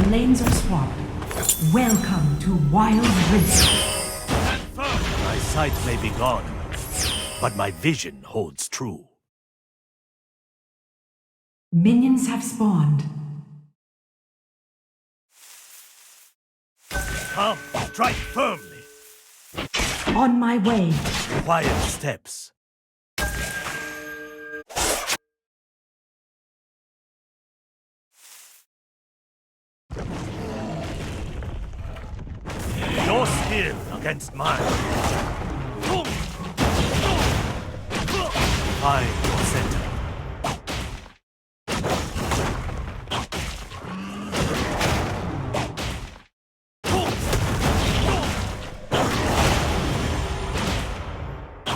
The lanes are swapped. Welcome to Wild Rift. My sight may be gone, but my vision holds true. Minions have spawned. Come, strike firmly. On my way. Quiet steps. Your skill against mine. Find your center.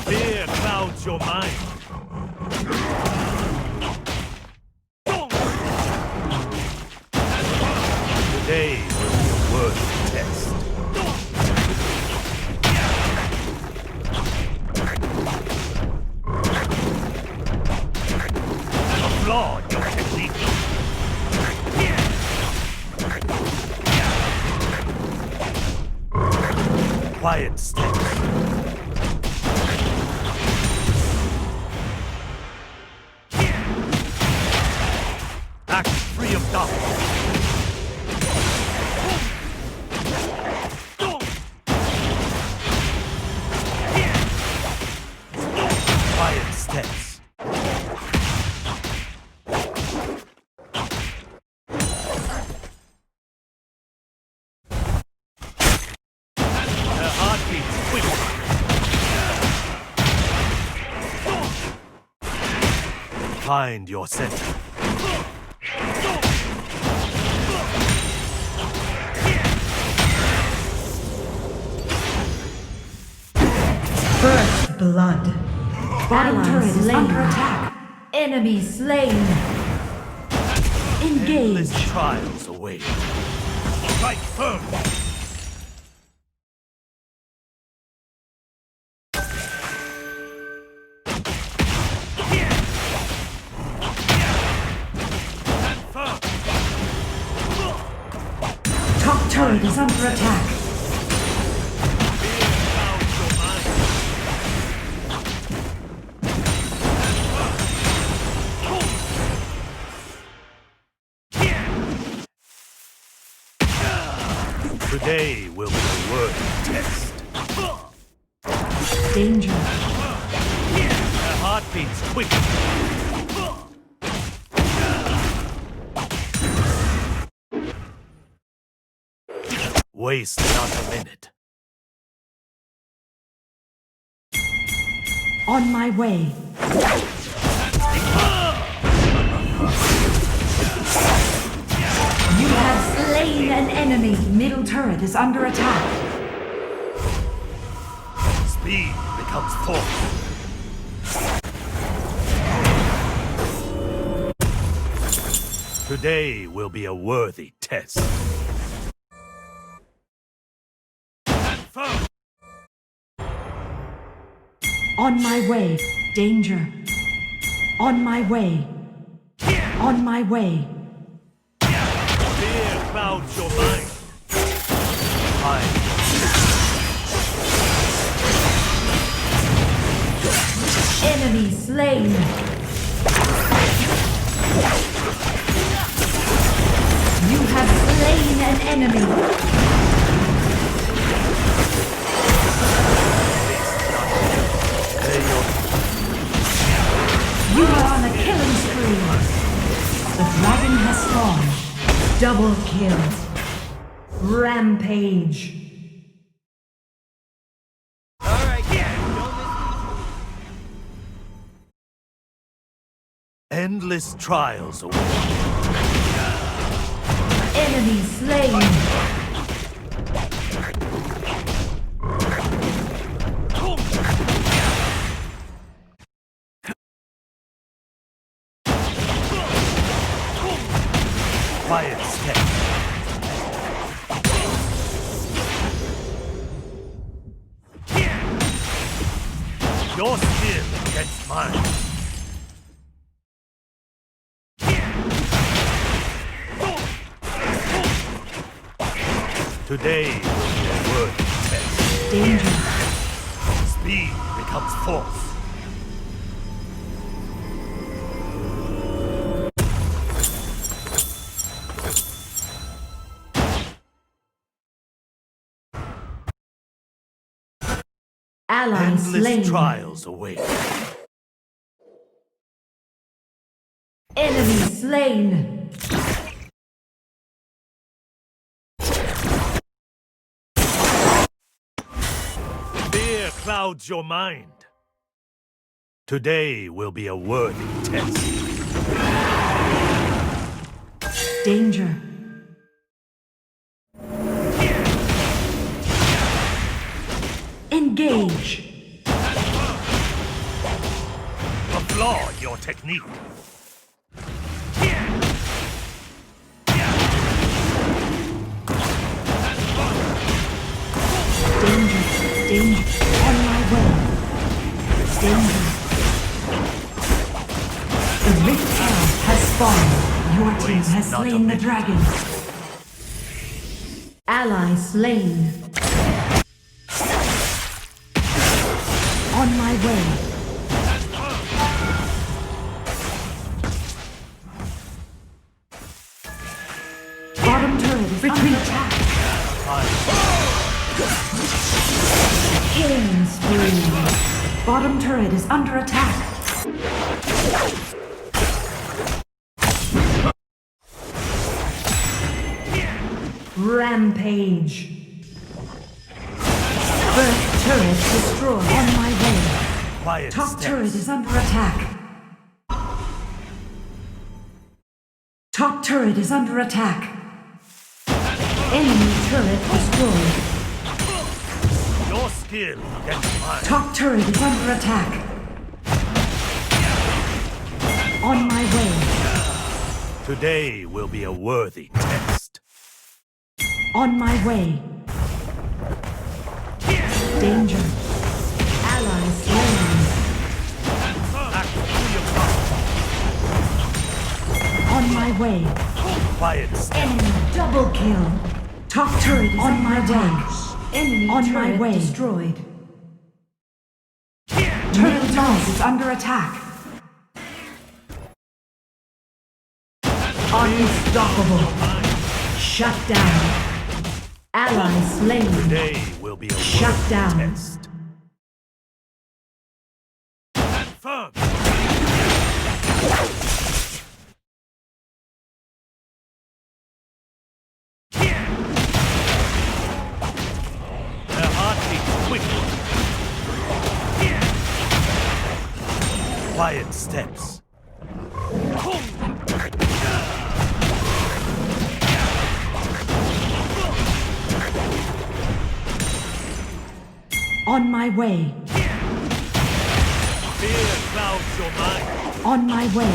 Fear clouds your mind. Today will be a worthy test. Applaud your technique. Quiet steps. Act free of doubt. Quiet steps. Their heartbeats quick. Find your center. First blood. Bottom turret is under attack. Enemy slain. Endless Engage. trials await. Strike firm. Top turret is under attack. Today will be a worthy test. Danger. Their heartbeats quick. Waste not a minute. On my way. You have slain an enemy. Middle turret is under attack. Speed becomes force. Today will be a worthy test. On my way. Danger. On my way. On my way. Fear clouds your mind. Find Enemy slain. You have slain an enemy. You are on a killing spree. The dragon has spawned. Double kill. Rampage. endless trials await. Enemy slain. Quiet step. Your skill against mine. Today will be a worthy test. Danger. Speed becomes force. Ally Endless slain. trials await. Enemy slain. Fear clouds your mind. Today will be a worthy test. Danger. Engage. Applaud your technique. Danger. Danger. On my way. Danger. The Rift Herald has spawned. Your team has Waste not a slain the minute. dragon. Ally slain. On my way. Bottom turret is under attack. Killing spree. Bottom turret is under attack. Rampage. First turret destroyed. On my way. Quiet Top steps. turret is under attack. Top turret is under attack. Enemy turret destroyed. Your skill against mine. Top turret is under attack. On my way. Today will be a worthy test. On my way. Danger. Ally slain. Act to your power. On my way. Quiet steps. Enemy double kill. Top turret is on my way. Enemy on my way. Destroyed. Turret toss is under attack. Unstoppable. Shut down. Ally slain. Today will be a Shut worthy down. test. Firm. Their heart beats quickly. Quiet steps. On my way. Fear clouds your mind. On my way.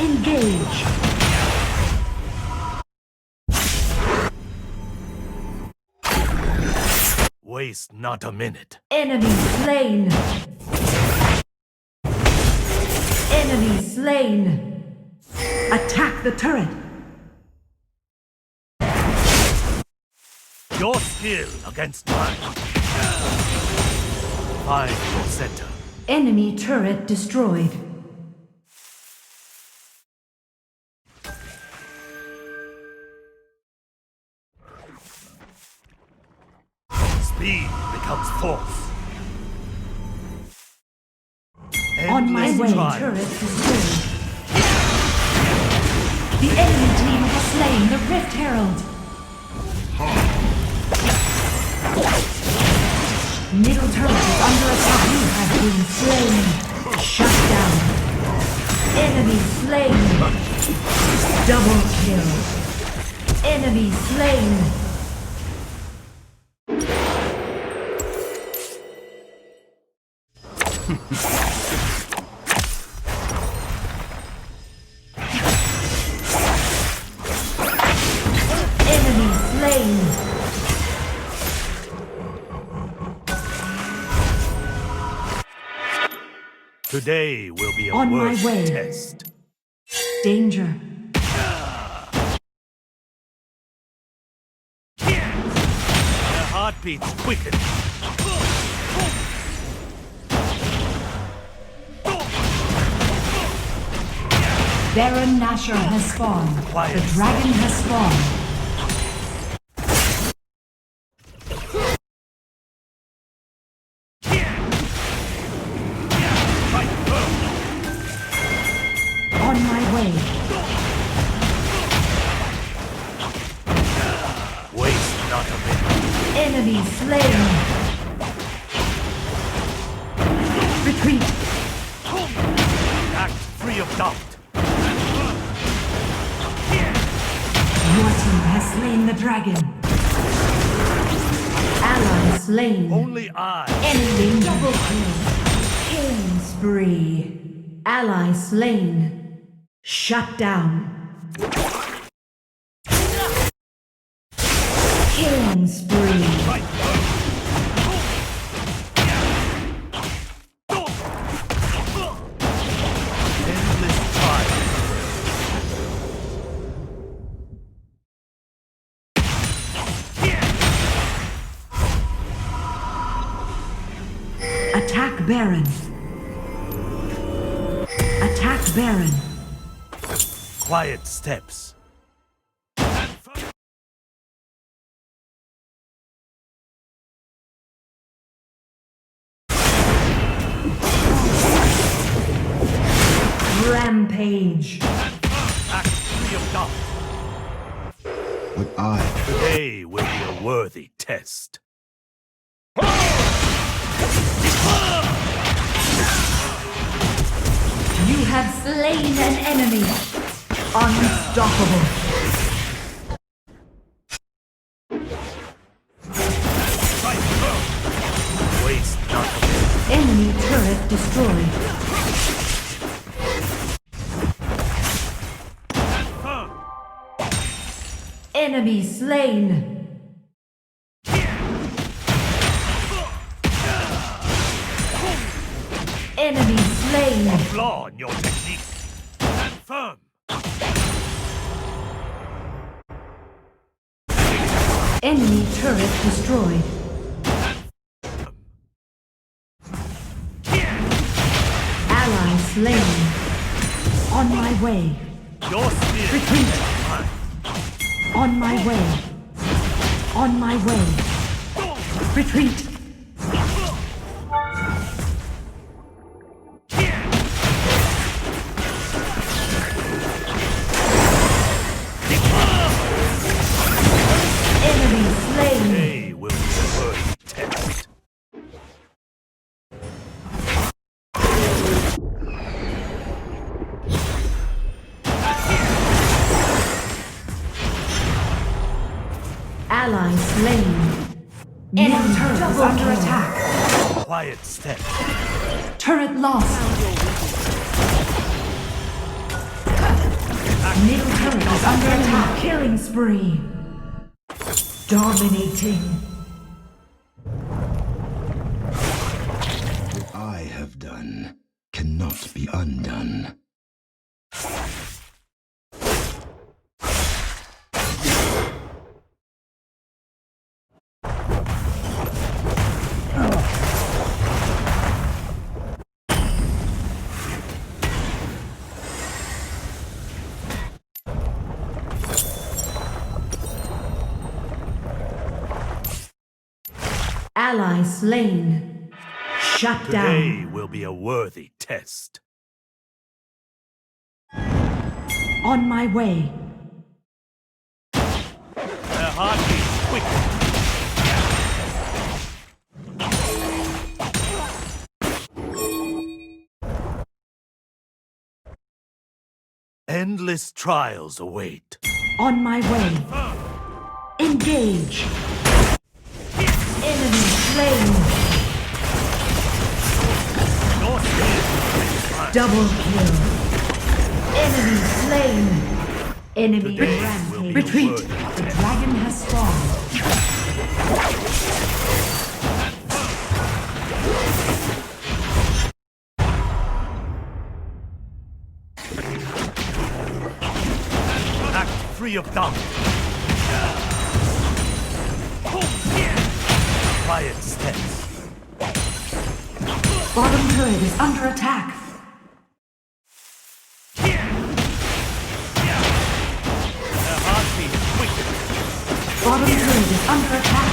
Engage. Waste not a minute. Enemy slain. Enemy slain. Attack the turret. Your skill against mine. Find your center. Enemy turret destroyed. Speed becomes force. On my Endless way. trials. Turret destroyed. The enemy team has slain the Rift Herald. Middle turret is under attack. You have been slain. Shut down. Enemy slain. Double kill. Enemy slain. Enemy slain. Today will be a On my worthy way. test. Danger. heartbeats quicken. Baron Nashor has spawned. Quiet. The dragon has spawned. On my way. Waste not a minute. Enemy slain. Retreat. Act free of doubt. Your team has slain the dragon. Ally slain. Only I. Enemy double kill. Killing spree. Ally slain. Shut down. Killing spree. Endless trials. Attack Baron. Attack Baron. Quiet steps. Rampage. Act free of doubt. Would I Today will be a worthy test. You have slain an enemy. Unstoppable. Waste not a minute. Enemy turret destroyed. Enemy slain. Enemy slain. Flaw in your technique. Stand firm. Enemy turret destroyed. Ally slain. On my way. Your spear. Retreat. On my way. On my way. Retreat. Enemy slain. Today will be a worthy test. Ally slain. Enemy turret is under attack. Quiet steps. Turret lost. Middle turret is under attack. Killing spree. Dominating. what I have done cannot be undone. Ally slain. Shut down. Today will be a worthy test. On my way. Their heartbeats quicken. Endless trials await. On my way. Engage. Enemy slain. Your spear. Double kill. Enemy slain. Enemy Today rampage. will be Retreat. worthy. The dragon has spawned. Act free of doubt. Quiet steps. Bottom turret is under attack. Their heartbeat is quickened. Bottom turret is under attack.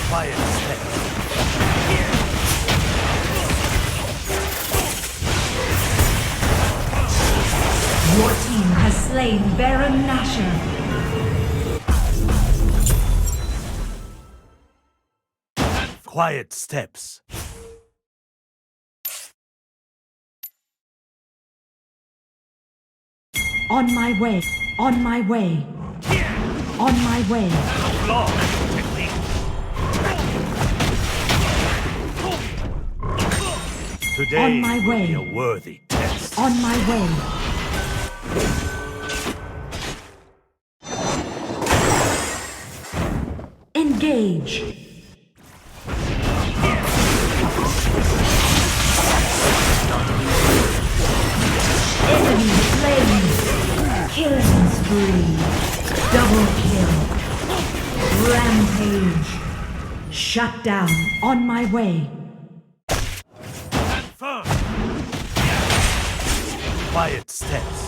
Quiet steps. Your team has slain Baron Nashor. Quiet steps. On my way. On my way. On my way. Long technique. Today On my will way. be a worthy test. On my way. Engage. Enemy slain. Killing spree. Double kill. Rampage. Shut down. On my way. Firm. Quiet steps.